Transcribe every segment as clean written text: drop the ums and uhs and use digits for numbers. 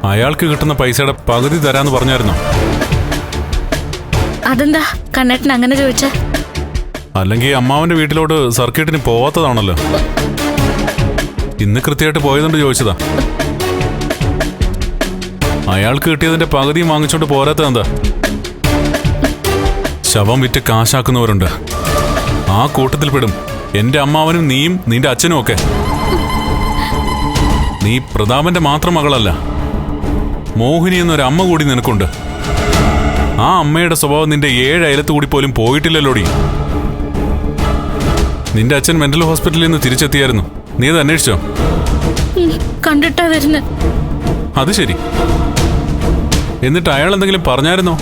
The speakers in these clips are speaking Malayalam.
അയാൾക്ക് കിട്ടുന്ന പൈസയുടെ പകുതി തരാന്ന് പറഞ്ഞായിരുന്നോ? അതെന്താ കണ്ണേട്ടൻ അങ്ങനെ ചോദിച്ച? അല്ലെങ്കിൽ അമ്മാവന്റെ വീട്ടിലോട്ട് സർക്കിട്ടിന് പോവാത്തതാണല്ലോ. ഇന്ന് കൃത്യമായിട്ട് പോയതുകൊണ്ട് ചോദിച്ചതാ. അയാൾക്ക് കിട്ടിയതിന്റെ പകുതിയും വാങ്ങിച്ചോണ്ട് പോരാത്തത് എന്താ? ശവം വിറ്റ് കാശാക്കുന്നവരുണ്ട്. ആ കൂട്ടത്തിൽ പെടും എന്റെ അമ്മാവനും നീയും നിന്റെ അച്ഛനും ഒക്കെ. നീ പ്രതാപന്റെ മാത്രം മകളല്ല, മോഹിനി എന്നൊരു അമ്മ കൂടി നിനക്കുണ്ട്. ആ അമ്മയുടെ സ്വഭാവം നിന്റെ 7 അയലത്ത് കൂടി പോലും പോയിട്ടില്ലല്ലോടി. നിന്റെ അച്ഛൻ മെന്റൽ ഹോസ്പിറ്റലിൽ നിന്ന് തിരിച്ചെത്തിയായിരുന്നു. നീ അത് അന്വേഷിച്ചോ? കണ്ടിട്ടാ വരുന്നു. അത് ശരി. എന്നിട്ട് അയാൾ എന്തെങ്കിലും പറഞ്ഞായിരുന്നോ?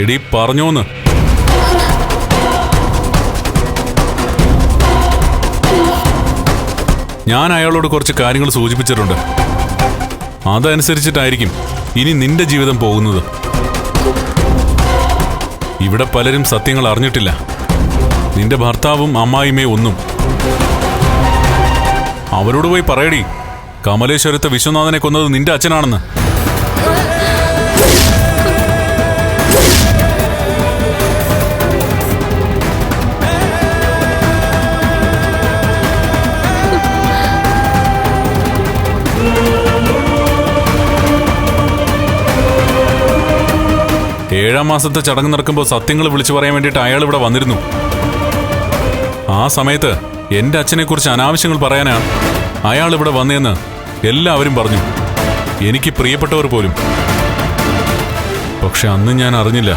എടി പറഞ്ഞോന്ന്. ഞാൻ അയാളോട് കുറച്ച് കാര്യങ്ങൾ സൂചിപ്പിച്ചിട്ടുണ്ട്. അതനുസരിച്ചിട്ടായിരിക്കും ഇനി നിന്റെ ജീവിതം പോകുന്നത്. ഇവിടെ പലരും സത്യങ്ങൾ അറിഞ്ഞിട്ടില്ല. നിന്റെ ഭർത്താവും അമ്മായിമ്മയും ഒന്നും. അവരോട് പോയി പറയടി, കമലേശ്വരത്തെ വിശ്വനാഥനെ കൊന്നത് നിന്റെ അച്ഛനാണെന്ന്. ഏഴാം മാസത്തെ ചടങ്ങ് നടക്കുമ്പോൾ സത്യങ്ങൾ വിളിച്ചു പറയാൻ വേണ്ടിയിട്ട് അയാൾ ഇവിടെ വന്നിരുന്നു. ആ സമയത്ത് എന്റെ അച്ഛനെ കുറിച്ച് അനാവശ്യങ്ങൾ പറയാനാണ് അയാൾ ഇവിടെ വന്നതെന്ന് എല്ലാവരും പറഞ്ഞു, എനിക്ക് പ്രിയപ്പെട്ടവർ പോലും. പക്ഷെ അന്ന് ഞാൻ അറിഞ്ഞില്ല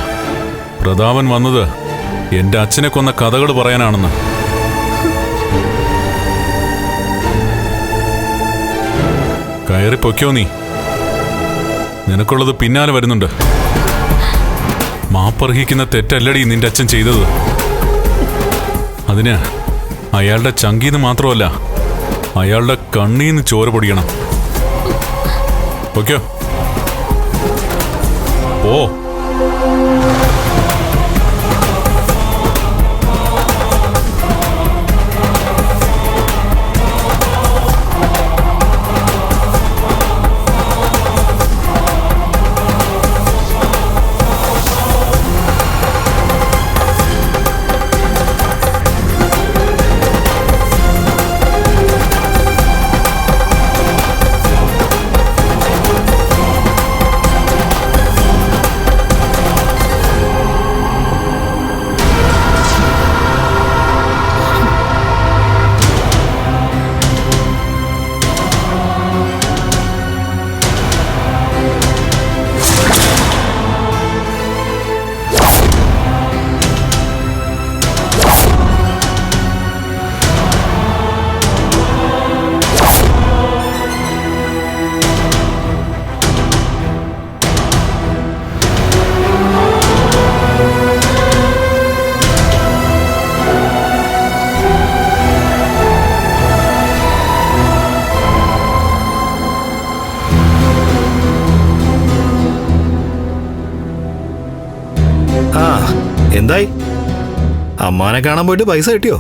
പ്രതാപൻ വന്നത് എന്റെ അച്ഛനെ കൊന്ന കഥകൾ പറയാനാണെന്ന്. കയറി പൊയ്ക്കോ നീ. നിനക്കുള്ളത് പിന്നാലെ വരുന്നുണ്ട്. മാപ്പർഹിക്കുന്ന തെറ്റല്ലടി നിന്റെ അച്ഛൻ ചെയ്തത്. അതിന് അയാളുടെ ചങ്കീന്ന് മാത്രമല്ല, അയാളുടെ കണ്ണീന്ന് ചോര പൊടിയണം. ഓക്കോ ഓ. എന്തായി? അമ്മാനെ കാണാൻ പോയിട്ട് പൈസ കിട്ടിയോ?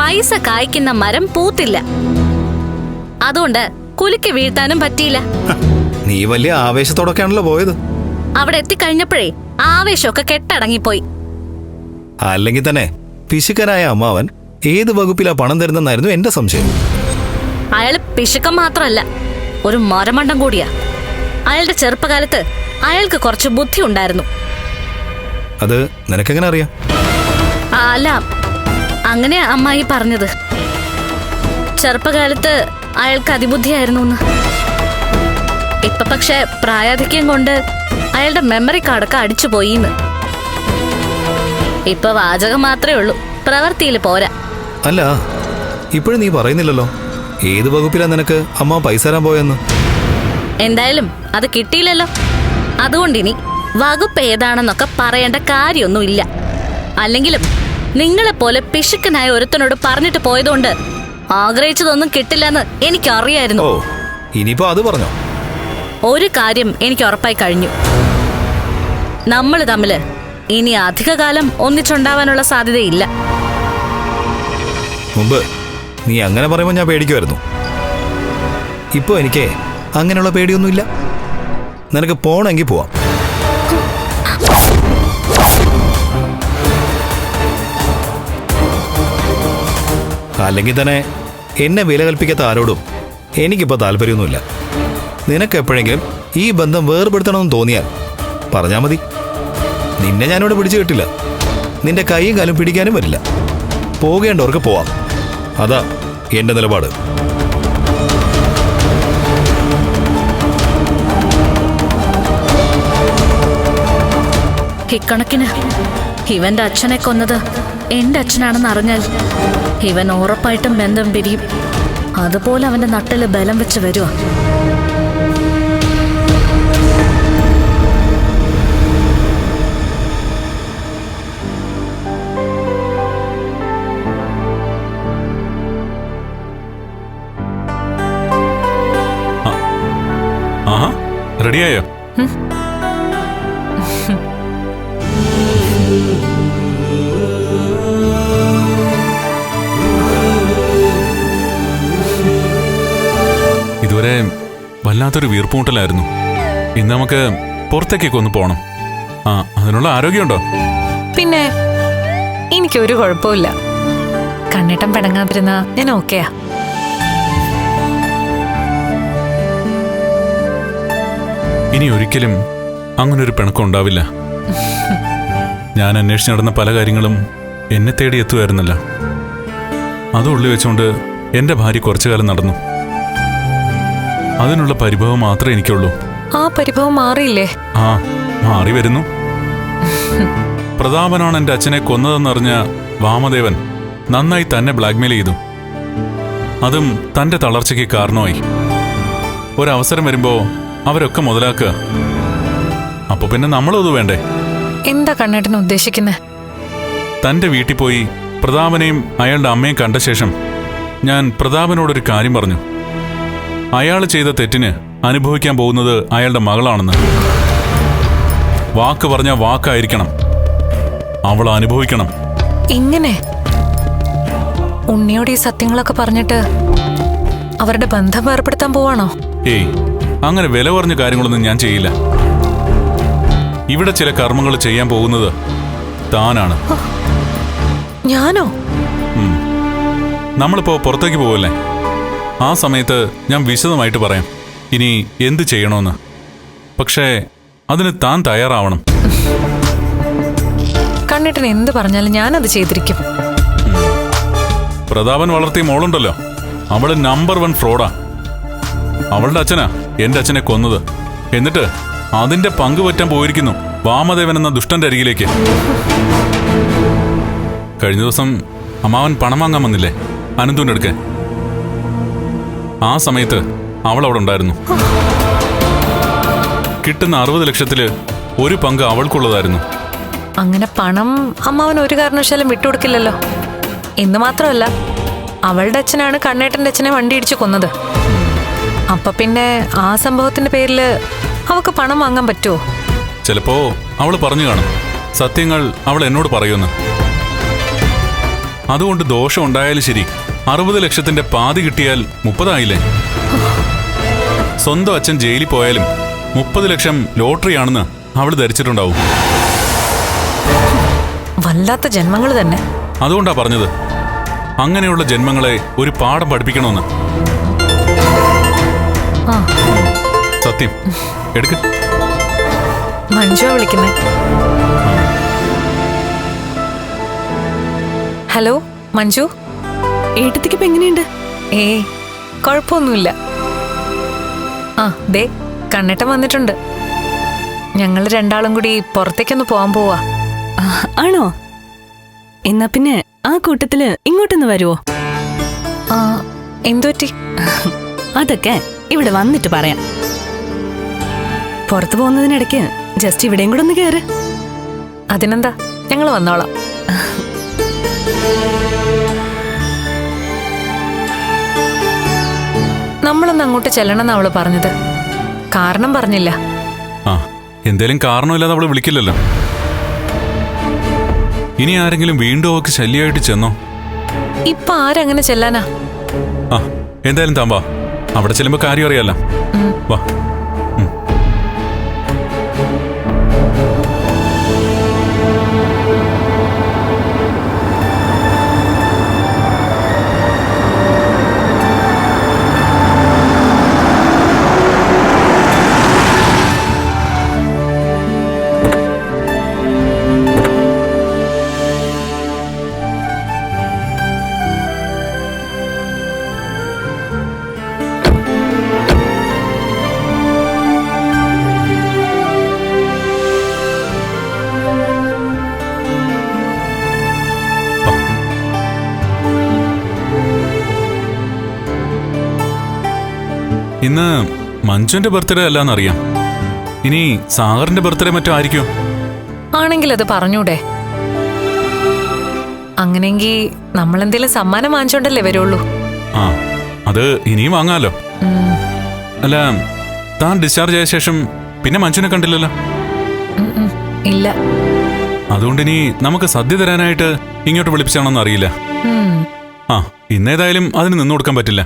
പൈസ കായ്ക്കുന്ന മരം പൂത്തില്ല, അതുകൊണ്ട് കുലുക്കി വീഴ്ത്താനും പറ്റിയില്ല. നീ വലിയ ആവേശത്തോടൊക്കെയാണല്ലോ പോയത്. അവിടെ എത്തിക്കഴിഞ്ഞപ്പോഴേ ആവേശമൊക്കെ കെട്ടടങ്ങിപ്പോയി. അല്ലെങ്കിൽ തന്നെ പിശുക്കനായ അമ്മാവൻ ഏത് വകുപ്പിലാ പണം തരുന്നെന്നായിരുന്നു എന്റെ സംശയം. അയാള് പിശുക്കം മാത്രമല്ല, ഒരു മരമണ്ടം കൂടിയാ. അയാളുടെ ചെറുപ്പകാലത്ത് അയാൾക്ക് കുറച്ച് ബുദ്ധി ഉണ്ടായിരുന്നു. അത് നിനക്കെങ്ങനെ അറിയാം? അല്ല, അങ്ങനെ അമ്മായി പറഞ്ഞത്. ചെറുപ്പകാലത്ത് അയാൾക്ക് അതിബുദ്ധിയായിരുന്നു. ഇപ്പൊ പക്ഷെ പ്രായാധിക്യം കൊണ്ട് അയാളുടെ മെമ്മറി കാർഡൊക്കെ അടിച്ചുപോയിന്ന്. ഇപ്പൊ വാചകം മാത്രമേ ഉള്ളൂ, പ്രവൃത്തിയിൽ പോരാ. അല്ല, ഇപ്പോഴും നീ പറയുന്നില്ലല്ലോ ഏത് വകുപ്പിലാ നിനക്ക് അമ്മ പൈസ തരാൻ പോയെന്ന്. എന്തായാലും അത് കിട്ടിയില്ലല്ലോ. അതുകൊണ്ടിനി വകുപ്പ് ഏതാണെന്നൊക്കെ പറയേണ്ട കാര്യമൊന്നുമില്ല. അല്ലെങ്കിലും നിങ്ങളെപ്പോലെ പിശുക്കനായ ഒരുത്തനോട് പറഞ്ഞിട്ട് പോയതുകൊണ്ട് ആഗ്രഹിച്ചതൊന്നും കിട്ടില്ലെന്ന് എനിക്കറിയായിരുന്നു. ഓ, ഇനിയിപ്പോ അത് പറഞ്ഞോ? ഒരു കാര്യം എനിക്ക് ഉറപ്പായി കഴിഞ്ഞു. നമ്മൾ തമ്മില് ഇനി അധികകാലം ഒന്നിച്ചുണ്ടാവാനുള്ള സാധ്യതയില്ല. മുമ്പ് നീ അങ്ങനെ പറയുമ്പോൾ ഞാൻ പേടിക്കുമായിരുന്നു. ഇപ്പൊ എനിക്ക് അങ്ങനെയുള്ള പേടിയൊന്നുമില്ല. നിനക്ക് പോണമെങ്കിൽ പോവാം. അല്ലെങ്കിൽ തന്നെ എന്നെ വില കൽപ്പിക്കാത്ത ആരോടും എനിക്കിപ്പോൾ താല്പര്യമൊന്നുമില്ല. നിനക്ക് എപ്പോഴെങ്കിലും ഈ ബന്ധം വേർപെടുത്തണമെന്ന് തോന്നിയാൽ പറഞ്ഞാൽ മതി. നിന്നെ ഞാനിവിടെ പിടിച്ചു കിട്ടില്ല. നിന്റെ കൈയും കാലും പിടിക്കാനും വരില്ല. പോകേണ്ടവർക്ക് പോവാം. അതാ എൻ്റെ നിലപാട്. ഇക്കണക്കിന് ഇവന്റെ അച്ഛനെ കൊന്നത് എന്റെ അച്ഛനാണെന്ന് അറിഞ്ഞാൽ ഇവൻ ഉറപ്പായിട്ടും ബന്ധം പിരിയും. അതുപോലെ അവന്റെ നട്ടില് ബലം വെച്ച് വരുവാ. ആഹാ, റെഡിയായോ? ഇതുവരെ വല്ലാത്തൊരു വീർപ്പുമുട്ടലായിരുന്നു. ഇന്ന് നമുക്ക് പുറത്തേക്കൊക്കെ ഒന്ന് പോണം. അതിനുള്ള ആരോഗ്യമുണ്ടോ? പിന്നെ എനിക്കൊരു കുഴപ്പമില്ല. കണ്ണേട്ടം പിണങ്ങാതിരുന്ന ഞാൻ ഓക്കെയാ. ഇനി ഒരിക്കലും അങ്ങനൊരു പിണക്കം ഉണ്ടാവില്ല. ഞാൻ അന്വേഷിച്ച് നടന്ന പല കാര്യങ്ങളും എന്നെ തേടി എത്തുമായിരുന്നല്ലോ. അത് ഉള്ളി വെച്ചുകൊണ്ട് എൻ്റെ ഭാര്യ കുറച്ചു കാലം നടന്നു. അതിനുള്ള പരിഭവം മാത്രമേ എനിക്കുള്ളൂ. ആ പരിഭവം മാറിയില്ലേ? ആ, മാറി വരുന്നു. പ്രതാപനാണ് എൻ്റെ അച്ഛനെ കൊന്നതെന്നറിഞ്ഞ വാമദേവൻ നന്നായി തന്നെ ബ്ലാക്ക്മെയിൽ ചെയ്തു. അതും തൻ്റെ തളർച്ചയ്ക്ക് കാരണമായി. ഒരവസരം വരുമ്പോ അവരൊക്കെ മുതലാക്കുക. അപ്പൊ പിന്നെ നമ്മളത് വേണ്ടേ? എന്താ കണ്ണേട്ടൻ ഉദ്ദേശിക്കുന്നത്? തൻ്റെ വീട്ടിൽ പോയി പ്രതാപനെയും അയാളുടെ അമ്മയും കണ്ട ശേഷം ഞാൻ പ്രതാപനോടൊരു കാര്യം പറഞ്ഞു. അയാൾ ചെയ്ത തെറ്റിന് അനുഭവിക്കാൻ പോകുന്നത് അയാളുടെ മകളാണെന്ന്. വാക്ക് പറഞ്ഞ വാക്കായിരിക്കണം. അവൾ അനുഭവിക്കണം. ഇങ്ങനെ ഉണ്ണിയോട് ഈ സത്യങ്ങളൊക്കെ പറഞ്ഞിട്ട് അവരുടെ ബന്ധം വേർപെടുത്താൻ പോവാണോ? ഏയ്, അങ്ങനെ വില പറഞ്ഞ കാര്യങ്ങളൊന്നും ഞാൻ ചെയ്യില്ല. ഇവിടെ ചില കർമ്മങ്ങൾ ചെയ്യാൻ പോകുന്നത് താനാണ്. ഞാനോ? നമ്മളിപ്പോ പുറത്തേക്ക് പോവല്ലേ? ആ സമയത്ത് ഞാൻ വിശദമായിട്ട് പറയാം ഇനി എന്ത് ചെയ്യണമെന്ന്. പക്ഷേ അതിന് താൻ തയ്യാറാവണം. കണ്ണേട്ടൻ എന്ത് പറഞ്ഞാലും ഞാനത് ചെയ്തിരിക്കും. പ്രതാപൻ വളർത്തിയ മോളുണ്ടല്ലോ, അവള് നമ്പർ 1 ഫ്രോഡാ. അവളുടെ അച്ഛനാ എന്റെ അച്ഛനെ കൊന്നത്. എന്നിട്ട് അതിന്റെ പങ്ക് പറ്റാൻ പോയിരിക്കുന്നു വാമദേവൻ എന്ന ദുഷ്ടന്റെ അരികിലേക്ക്. കഴിഞ്ഞ ദിവസം അമ്മാവൻ പണം വാങ്ങാൻ വന്നില്ലേ അനന്തുവിന്റെ അടുക്ക്? ആ സമയത്ത് അവൾ അവിടെ ഉണ്ടായിരുന്നു. കിട്ടുന്ന 60 ലക്ഷത്തില് ഒരു പങ്ക് അവൾക്കുള്ളതായിരുന്നു. അങ്ങനെ പണം അമ്മാവൻ ഒരു കാരണവശാലും വിട്ടുകൊടുക്കില്ലല്ലോ. എന്ന് മാത്രമല്ല, അവളുടെ അച്ഛനാണ് കണ്ണേട്ടന്റെ അച്ഛനെ വണ്ടി ഇടിച്ചു കൊന്നത്. അപ്പൊ പിന്നെ ആ സംഭവത്തിന്റെ പേരില് അവക്ക് പണം വാങ്ങാൻ പറ്റുമോ? ചിലപ്പോ അവൾ പറഞ്ഞു കാണും സത്യങ്ങൾ അവൾ എന്നോട് പറയുമെന്ന്. അതുകൊണ്ട് ദോഷം ഉണ്ടായാലും ശരി, 60 ലക്ഷത്തിന്റെ പാതി കിട്ടിയാൽ 30 ആയില്ലേ? സ്വന്തം അച്ഛൻ ജയിലിൽ പോയാലും 30 ലക്ഷം ലോട്ടറിയാണെന്ന് അവൾ ധരിച്ചിട്ടുണ്ടാവും. വല്ലാത്ത ജന്മങ്ങൾ തന്നെ. അതുകൊണ്ടാ പറഞ്ഞത് അങ്ങനെയുള്ള ജന്മങ്ങളെ ഒരു പാഠം പഠിപ്പിക്കണമെന്ന്. സത്യം എടുക്ക. മഞ്ജുവാ വിളിക്കുന്നേ. ഹലോ മഞ്ജു. ഏട്ടത്തിക്കിപ്പോ എങ്ങനെയുണ്ട്? കുഴപ്പമൊന്നുമില്ല. ദേ കണ്ണേട്ടൻ വന്നിട്ടുണ്ട്. ഞങ്ങൾ രണ്ടാളും കൂടി പുറത്തേക്കൊന്ന് പോവാൻ പോവാ. ആണോ? എന്നാ പിന്നെ ആ കൂട്ടത്തില് ഇങ്ങോട്ടൊന്ന് വരുവോ? എന്തുപറ്റി? അതൊക്കെ ഇവിടെ വന്നിട്ട് പറയാം. പുറത്തു പോകുന്നതിനിടയ്ക്ക് ജസ്റ്റ് ഇവിടെയും കൂടെ ഒന്ന് കേറ്. അതിനെന്താ, ഞങ്ങൾ വന്നോളാം. നമ്മളൊന്ന് അങ്ങോട്ട് ചെല്ലണമെന്ന് അവള് പറഞ്ഞത്. കാരണം പറഞ്ഞില്ല. എന്തേലും കാരണമില്ലാതെ അവള് വിളിക്കില്ലല്ലോ. ഇനി ആരെങ്കിലും വീണ്ടും അവൾക്ക് ശല്യമായിട്ട് ചെന്നോ? ഇപ്പൊ ആരങ്ങനെ ചെല്ലാനാ? എന്തായാലും താമ്പാ, അവിടെ ചെല്ലുമ്പോ കാര്യം അറിയാലോ. വാ. ഇന്ന് മഞ്ജുവിന്റെ ബർത്ത്ഡേ അല്ലാന്നറിയാം. ഇനി സാഗറിന്റെ ബർത്ത്ഡേ മറ്റോ ആയിരിക്കും. ആണെങ്കിൽ അത് പറഞ്ഞൂടെ? അങ്ങനെങ്കി നമ്മളെന്തേലും സമ്മാനം വാങ്ങിച്ചോണ്ടല്ലേ വരുള്ളൂ. ആ, അത് ഇനിയും വാങ്ങാലോ. അല്ല, താൻ ഡിസ്ചാർജ് ആയ ശേഷം പിന്നെ മഞ്ജുവിനെ കണ്ടില്ലല്ലോ. ഇല്ല. അതുകൊണ്ട് ഇനി നമുക്ക് സദ്യ തരാനായിട്ട് ഇങ്ങോട്ട് വിളിപ്പിച്ചാണെന്ന് അറിയില്ല. ആ, ഇന്നേതായാലും അതിന് നിന്നു കൊടുക്കാൻ പറ്റില്ല.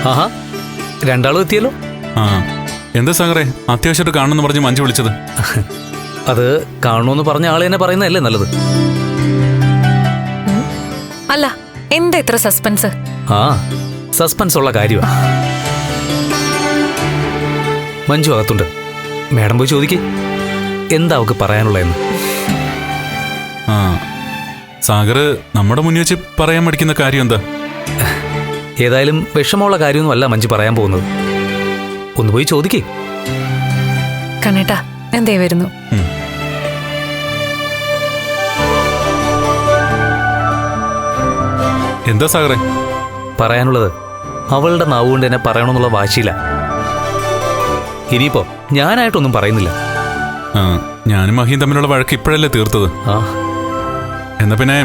ആഹാ, രണ്ടാളും എത്തിയല്ലോ. ആ, എന്താ സാഗറെ അത്യാവശ്യമായിട്ട് കാണണമെന്ന് പറഞ്ഞ് മഞ്ജു വിളിച്ചത്? അത് കാണണമെന്ന് പറഞ്ഞ ആള് തന്നെ പറയുന്നതല്ലേ നല്ലത്. അല്ല, എന്താ ഇത്ര സസ്പെൻസ്? ആ, സസ്പെൻസ് ഉള്ള കാര്യമാ. മഞ്ജു അകത്തുണ്ട്. മാഡം പോയി ചോദിക്കേ എന്താ അവക്ക് പറയാനുള്ളതെന്ന്. ആ, സാഗർ നമ്മുടെ മുന്നിൽ വെച്ച് പറയാൻ മടിക്കുന്ന കാര്യം എന്താ? ഏതായാലും വിഷമമുള്ള കാര്യമൊന്നും അല്ല മഞ്ജു പറയാൻ പോകുന്നത്. ഒന്ന് പോയി ചോദിക്കേ. കണ്ണേട്ടാ, എന്തേ വരുന്നു? എന്താ സാഗറെ പറയാനുള്ളത്? അവളുടെ നാവ് കൊണ്ട് എന്നെ പറയണമെന്നുള്ള വാശിയില്ല. ഇനിയിപ്പോ ഞാനായിട്ടൊന്നും പറയുന്നില്ല. ആ, ഞാനും മഹിയും തമ്മിലുള്ള വഴക്ക് ഇപ്പോഴല്ലേ തീർത്തത്. ആ, എന്നാ പിന്നെ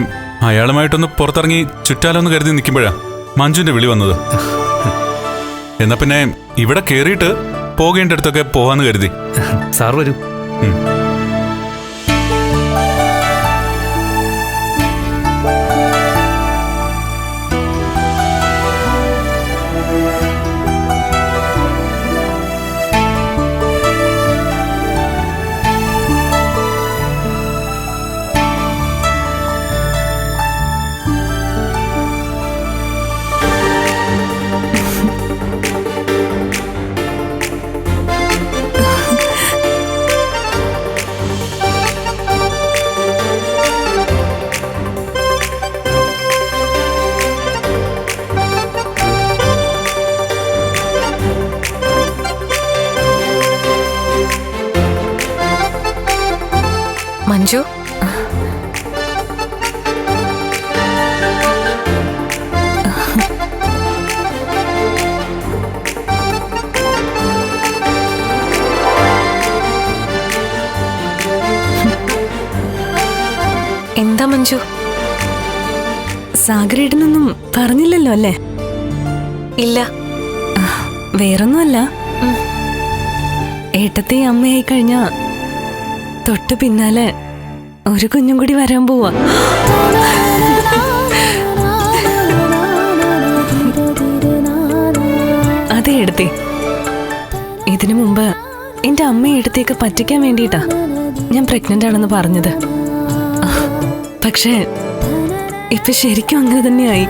അയാളുമായിട്ടൊന്ന് പുറത്തിറങ്ങി ചുറ്റാലോന്ന് കരുതി നിൽക്കുമ്പോഴാ മഞ്ജുവിന്റെ വിളി വന്നത്. എന്നാ പിന്നെ ഇവിടെ കേറിയിട്ട് പോകേണ്ട അടുത്തൊക്കെ പോവാന്ന് കരുതി. സാർ വരൂ. മഞ്ജു, എന്താ മഞ്ജു? സാഗരേട്ടനൊന്നും പറഞ്ഞില്ലല്ലോ അല്ലേ? ഇല്ല. വേറൊന്നുമല്ല, ഏട്ടത്തെ അമ്മയായി കഴിഞ്ഞ തൊട്ട് പിന്നാലെ ഒരു കുഞ്ഞും കൂടി വരാൻ പോവാ. അതെ എടുത്തേ, ഇതിനു മുമ്പ് എന്റെ അമ്മയെ എടുത്തേക്ക് പറ്റിക്കാൻ വേണ്ടിയിട്ടാ ഞാൻ പ്രഗ്നന്റ് ആണെന്ന് പറഞ്ഞത്. പക്ഷേ ഇപ്പൊ ശരിക്കും അങ്ങനെ തന്നെയായി.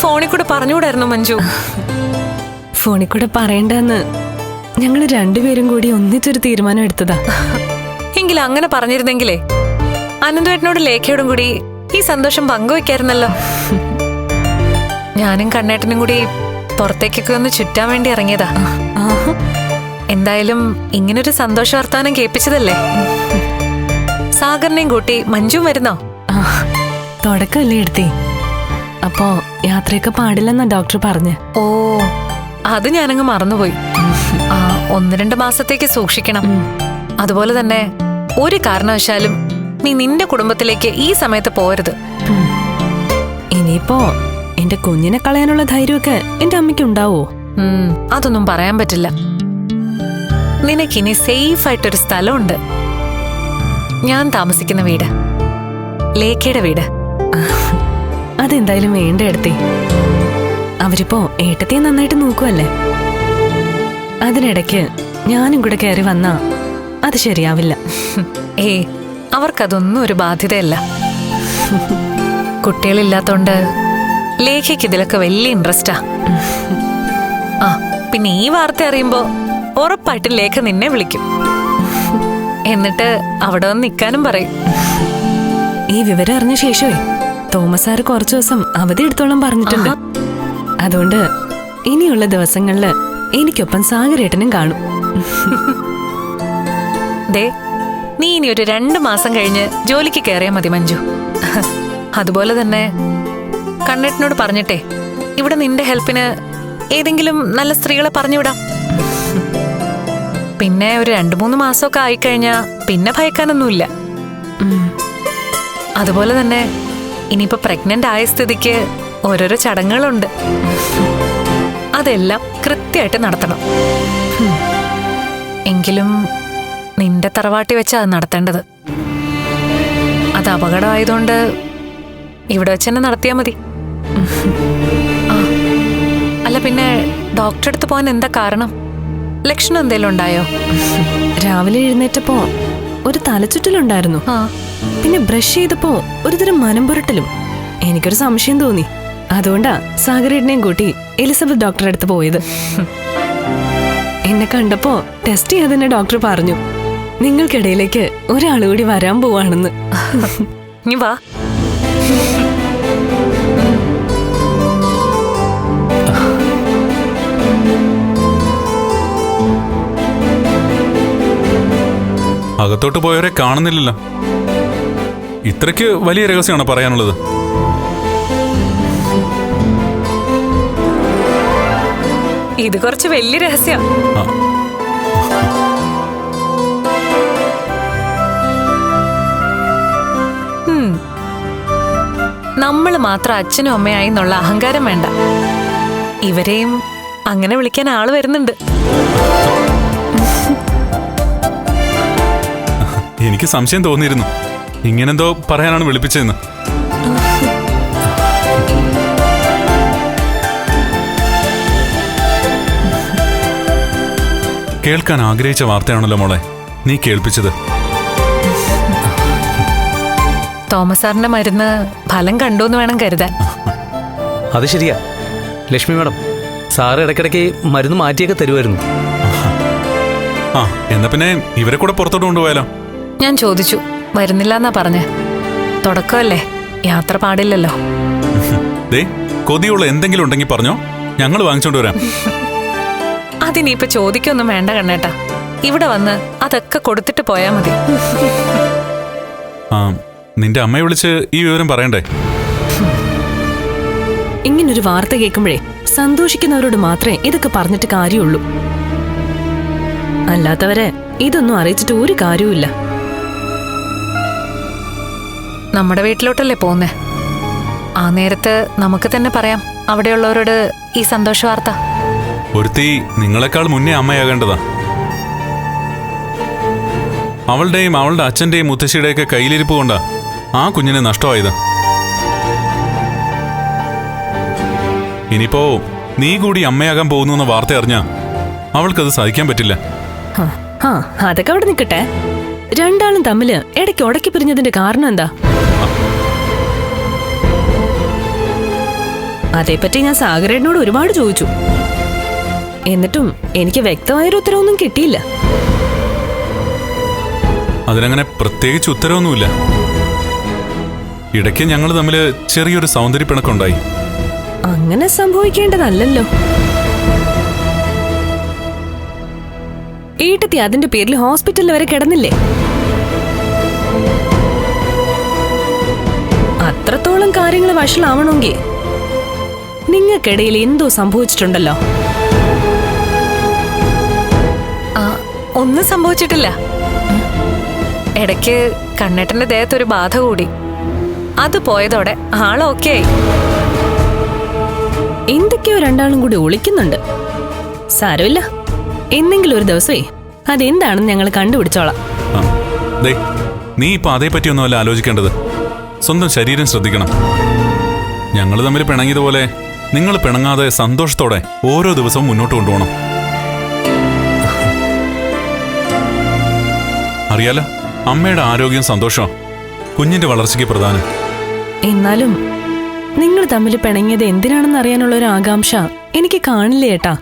ഫോണിൽ കൂടെ പറഞ്ഞുകൂടായിരുന്നു മഞ്ജു? ഫോണിൽ കൂടെ പറയണ്ടെന്ന് ഞങ്ങൾ രണ്ടുപേരും കൂടി ഒന്നിച്ചൊരു തീരുമാനം എടുത്തതാ. എങ്കിലും അങ്ങനെ പറഞ്ഞിരുന്നെങ്കിലേ അനന്തേട്ടനോട് ലേഖയോടും കൂടി ഈ സന്തോഷം പങ്കുവെക്കായിരുന്നല്ലോ. ഞാനും കണ്ണേട്ടനും കൂടി പുറത്തേക്കൊക്കെ ഒന്ന് ചുറ്റാൻ വേണ്ടി ഇറങ്ങിയതാ. എന്തായാലും ഇങ്ങനൊരു സന്തോഷ വർത്താനം കേൾപ്പിച്ചതല്ലേ. സാഗറിനെയും കൂട്ടി മഞ്ജുവും വരുന്നോ? തുടക്കമല്ലേ എടുത്തി. അപ്പോ യാത്രയൊക്കെ പാടില്ലെന്നാ ഡോക്ടർ പറഞ്ഞ്. ഓ, അത് ഞാനങ്ങ് മറന്നുപോയി. 1-2 മാസത്തേക്ക് സൂക്ഷിക്കണം. അതുപോലെ തന്നെ ഒരു കാരണവശാലും നീ നിന്റെ കുടുംബത്തിലേക്ക് ഈ സമയത്ത് പോരുത്. ഇനിയിപ്പോ എന്റെ കുഞ്ഞിനെ കളയാനുള്ള ധൈര്യമൊക്കെ എന്റെ അമ്മയ്ക്ക് ഉണ്ടാവോ? അതൊന്നും പറയാൻ പറ്റില്ല. നിനക്കിനി സേഫ് ആയിട്ടൊരു സ്ഥലമുണ്ട്. ഞാൻ താമസിക്കുന്ന വീട്, ലേഖയുടെ വീട്. അതെന്തായാലും വേണ്ട എടുത്തി. അവരിപ്പോ ഏട്ടത്തിയെ നന്നായിട്ട് നോക്കുവല്ലേ. അതിനിടയ്ക്ക് ഞാനും കൂടെ കയറി വന്നാ അത് ശരിയാവില്ല. അവർക്കതൊന്നും ഒരു ബാധ്യതയല്ല. കുട്ടികളില്ലാത്തോണ്ട് ലേഖയ്ക്ക് ഇതിലൊക്കെ വലിയ ഇൻട്രസ്റ്റാ. പിന്നെ ഈ വാർത്ത അറിയുമ്പോ ഉറപ്പായിട്ടും ലേഖ നിന്നെ വിളിക്കും. എന്നിട്ട് അവിടെ വന്ന് നിൽക്കാനും പറയും. ഈ വിവരം അറിഞ്ഞ ശേഷമേ തോമസ് സാറ് കുറച്ചു ദിവസം അവധി എടുത്തോളം പറഞ്ഞിട്ടുണ്ട്. അതുകൊണ്ട് ഇനിയുള്ള ദിവസങ്ങളില് എനിക്കൊപ്പം സാഗരേട്ടനും കാണും. ദേ, നീ ഇനി ഒരു 2 മാസം കഴിഞ്ഞ് ജോലിക്ക് കയറിയാ മതി മഞ്ജു. അതുപോലെ തന്നെ കണ്ണേട്ടനോട് പറഞ്ഞിട്ടേ ഇവിടെ നിന്റെ ഹെൽപ്പിന് ഏതെങ്കിലും നല്ല സ്ത്രീകളെ പറഞ്ഞുവിടാം. പിന്നെ ഒരു 2-3 മാസമൊക്കെ ആയിക്കഴിഞ്ഞാ പിന്നെ ഭയക്കാനൊന്നുമില്ല. അതുപോലെ തന്നെ ഇനിയിപ്പോ പ്രഗ്നന്റ് ആയ സ്ഥിതിക്ക് ഓരോരോ ചടങ്ങുകളുണ്ട്. അതെല്ലാം കൃത്യമായിട്ട് നടത്തണം. എങ്കിലും നിന്റെ തറവാട്ടി വെച്ചാ അത് നടത്തേണ്ടത്. അത് അപകടമായതുകൊണ്ട് ഇവിടെ വെച്ച് തന്നെ നടത്തിയാ മതി. അല്ല, പിന്നെ ഡോക്ടറെ അടുത്ത് പോകാൻ എന്താ കാരണം? ലക്ഷണം എന്തേലും ഉണ്ടായോ? രാവിലെ എഴുന്നേറ്റപ്പോ ഒരു തലചുറ്റലുണ്ടായിരുന്നു. പിന്നെ ബ്രഷ് ചെയ്തപ്പോ ഒരുതരം മനം പുരട്ടലും. എനിക്കൊരു സംശയം തോന്നി. അതുകൊണ്ടാ സാഗരേട്ടനെയും കൂട്ടി എലിസബത്ത് ഡോക്ടറെ അടുത്ത് പോയത്. എന്നെ കണ്ടപ്പോ ടെസ്റ്റ് ചെയ്യാതെ ഡോക്ടർ പറഞ്ഞു, നിങ്ങൾക്കിടയിലേക്ക് ഒരാളുകൂടി വരാൻ പോവാണെന്ന്. നീ വാ. അകത്തോട്ട് പോയവരെ കാണുന്നില്ലല്ലോ. ഇത്രയ്ക്ക് വലിയ രഹസ്യമാണോ പറയാനുള്ളത്? ഇത് കുറച്ച് വലിയ രഹസ്യം. നമ്മൾ മാത്രം അച്ഛനും അമ്മയായി എന്നുള്ള അഹങ്കാരം വേണ്ട. ഇവരെയും അങ്ങനെ വിളിക്കാൻ ആള് വരുന്നുണ്ട്. എനിക്ക് സംശയം തോന്നിയിരുന്നു ഇങ്ങനെന്തോ പറയാനാണ് വിളിപ്പിച്ചതെന്ന്. കേൾക്കാൻ ആഗ്രഹിച്ച വാർത്തയാണല്ലോ മോളെ നീ കേൾപ്പിച്ചത്. തോമസ് സാറിന്റെ മരുന്ന് ഫലം കണ്ടു എന്ന് വേണം കരുതാൻ. അത് ശരിയാ ലക്ഷ്മി മാഡം, സാറ് ഇടയ്ക്കിടയ്ക്ക് മരുന്ന് മാറ്റിയൊക്കെ തരുമായിരുന്നു. എന്നാ പിന്നെ ഇവരെ കൂടെ പുറത്തോട്ട് കൊണ്ടുപോയാലോ? ഞാൻ ചോദിച്ചു, വരുന്നില്ല എന്നാ പറഞ്ഞ്. തുടക്കമല്ലേ, യാത്ര പാടില്ലല്ലോ. ദേ, കൊതിയുള്ള എന്തെങ്കിലും ഉണ്ടെങ്കിൽ പറഞ്ഞോ, ഞങ്ങൾ വാങ്ങിച്ചോണ്ട് വരാം. അതിനിപ്പോ ചോദിക്കൊന്നും വേണ്ട കണ്ണേട്ടാ. ഇവിടെ വന്ന് അതൊക്കെ കൊടുത്തിട്ട് പോയാ മതി. നിന്റെ അമ്മയെ വിളിച്ച് ഈ വിവരം പറയണ്ടേ? ഇങ്ങനൊരു വാർത്ത കേൾക്കുമ്പോഴേ സന്തോഷിക്കുന്നവരോട് മാത്രമേ ഇതൊക്കെ പറഞ്ഞിട്ട് കാര്യമുള്ളൂ. അല്ലാത്തവരെ ഇതൊന്നും അറിയിച്ചിട്ട് ഒരു കാര്യവുമില്ല. നമ്മുടെ വീട്ടിലോട്ടല്ലേ പോന്നേ, ആ നേരത്ത് നമുക്ക് തന്നെ പറയാം അവിടെയുള്ളവരോട് ഈ സന്തോഷ വാർത്ത. ഒരുത്തി നിങ്ങളെക്കാൾ മുന്നേ അമ്മയാകേണ്ടതാ. അവളുടെയും അവളുടെ അച്ഛന്റെയും മുത്തശ്ശിയുടെയൊക്കെ കയ്യിലിരിപ്പ് കൊണ്ടാ ആ കുഞ്ഞിനെ നഷ്ടമായത്. ഇനിയിപ്പോ നീ കൂടി അമ്മയാകാൻ പോകുന്നു എന്ന വാർത്ത അറിഞ്ഞാ അവൾക്കത് സഹിക്കാൻ പറ്റില്ല. അതൊക്കെ അവിടെ നിൽക്കട്ടെ. രണ്ടാളും തമ്മില് ഇടയ്ക്ക് ഉടക്കി പിരിഞ്ഞതിന്റെ കാരണം എന്താ? അതേപ്പറ്റി ഞാൻ സാഗരേട്ടനോട് ഒരുപാട് ചോദിച്ചു. എന്നിട്ടും എനിക്ക് വ്യക്തമായൊരു ഉത്തരവൊന്നും കിട്ടിയില്ല. അതിനങ്ങനെ പ്രത്യേകിച്ച് ഉത്തരവൊന്നുമില്ല. ഇടയ്ക്ക് ഞങ്ങൾ തമ്മിൽ ചെറിയൊരു സൗന്ദര്യപ്പിണക്കുണ്ടായി. അങ്ങനെ സംഭവിക്കേണ്ടതല്ലല്ലോ. ഏട്ടത്തി അതിന്റെ പേരിൽ ഹോസ്പിറ്റലിൽ വരെ കിടന്നില്ലേ? അത്രത്തോളം കാര്യങ്ങൾ വഷളാവണമെങ്കിൽ നിങ്ങൾക്കിടയിൽ എന്തോ സംഭവിച്ചിട്ടുണ്ടല്ലോ. ഒന്നും സംഭവിച്ചിട്ടില്ല. ഇടയ്ക്ക് കണ്ണേട്ടന്റെ ദേഹത്തൊരു ബാധ കൂടി. അത് പോയതോടെ ആളൊക്കെ ആയി. എന്തൊക്കെയോ രണ്ടാളും കൂടി ഒളിക്കുന്നുണ്ട്. സാരമില്ല, എന്തെങ്കിലും ഒരു ദിവസമേ അതെന്താണെന്ന് ഞങ്ങൾ കണ്ടുപിടിച്ചോളാം. ദേ, നീ ഇപ്പൊ അതേപ്പറ്റിയൊന്നുമല്ല ആലോചിക്കേണ്ടത്. സ്വന്തം ശരീരം ശ്രദ്ധിക്കണം. ഞങ്ങൾ തമ്മിൽ പിണങ്ങിയതുപോലെ നിങ്ങൾ പിണങ്ങാതെ സന്തോഷത്തോടെ ഓരോ ദിവസവും മുന്നോട്ട് കൊണ്ടുപോകണം. അറിയാലോ, അമ്മയുടെ ആരോഗ്യം സന്തോഷവും കുഞ്ഞിന്റെ വളർച്ചയ്ക്ക് പ്രധാനം. എന്നാലും നിങ്ങൾ തമ്മിൽ പിണങ്ങിയത് എന്തിനാണെന്ന് അറിയാനുള്ള ഒരു ആകാംക്ഷ എനിക്ക് കാണില്ലേ ഏട്ടാ.